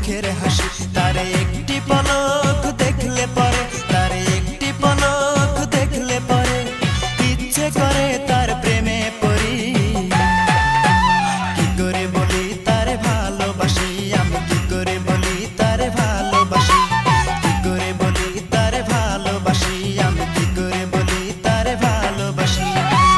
মুখের হাসি। তারে একটি পলক দেখলে পরে, তারে একটি পলক দেখলে পরে ইচ্ছে করে তার প্রেমে পড়ি। কি করে বলি তারে ভালোবাসি, আমি কি করে বলি তারে ভালোবাসি, কি করে বলি তারে ভালোবাসি, আমি কি করে বলি তারে ভালোবাসি।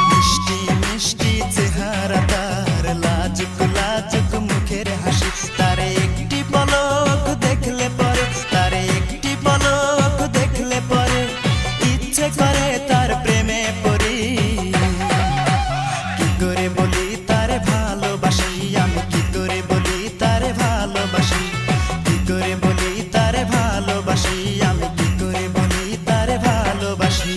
মিষ্টি মিষ্টি চেহারা তার, লাজুক লাজুক মুখের হাসি। তারে একটি পলক দেখলে পরে, তারে একটি পলক দেখলে পরে ইচ্ছে করে তার প্রেমে পড়ি। কি করে বলি তারে ভালোবাসি, আমি কি করে বলি তারে ভালোবাসি, কি করে বলি তারে ভালোবাসি, আমি কি করে বলি তারে ভালোবাসি।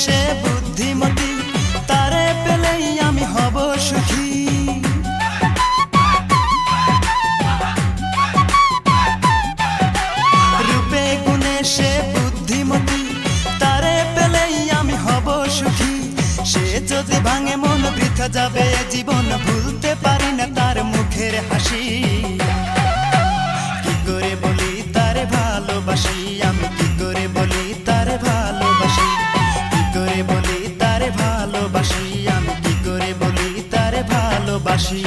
সে বুদ্ধিমতী, তারে পেলেই আমি হব সুখী। রূপে গুণে সে বুদ্ধিমতী, তারে পেলেই আমি হব সুখী। সে যদি ভাঙে মন বৃথা যাবে জীবন, ভুলতে পারি না তার মুখের হাসি। কি করে বলি তারে ভালোবাসি, আমি কি করে বলি তারে ভালোবাসি, কি করে বলি তারে ভালোবাসি, আমি কি করে বলি তারে ভালোবাসি।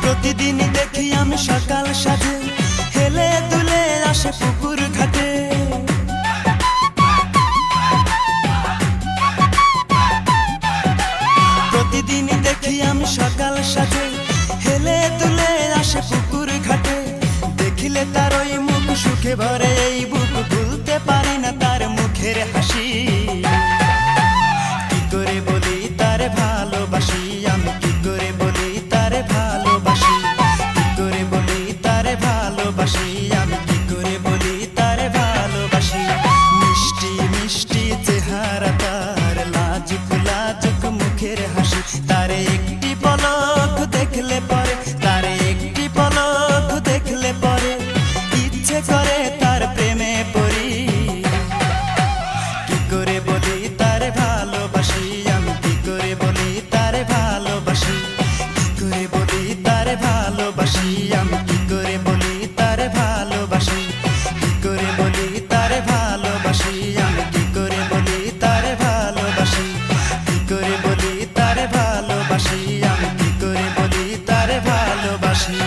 প্রতিদিন দেখি আমি সকাল সাজে হেলে দুলে আসে পুকুর ঘাটে। প্রতিদিন দেখি আমি সকাল সাজে হেলে দুলে আসে পুকুর ঘাটে। দেখিলে তার ওই মুখ সুখে ভরে এই বুক, ভুলতে পারি না তার মুখের হাসি। কি করে বলি তারে ভালোবাসি, আমি কি করে বলি তারে ভালোবাসি, কি করে বলি তারে ভালোবাসি, আমি কি করে বলি তারে ভালোবাসি। মিষ্টি মিষ্টি চেহারা তার, লাজুক লাজুক মুখের হাসি। তারে একটি পলক দেখলে পরে, তারে একটি পলক দেখলে পরে ইচ্ছে করে তার প্রেমে পড়ি। কি করে বলি তারে ভালোবাসি, আমি কি করে বলি তারে ভালোবাসি, কি করে বলি তারে ভালোবাসি, আমি কি করে বলি তারে ভালোবাসি, কি করে বলি তারে ভালোবাসি, আমি কি করে বলি তারে ভালোবাসি, কি করে বলি তারে ভালোবাসি, আমি কি করে বলি তারে ভালোবাসি।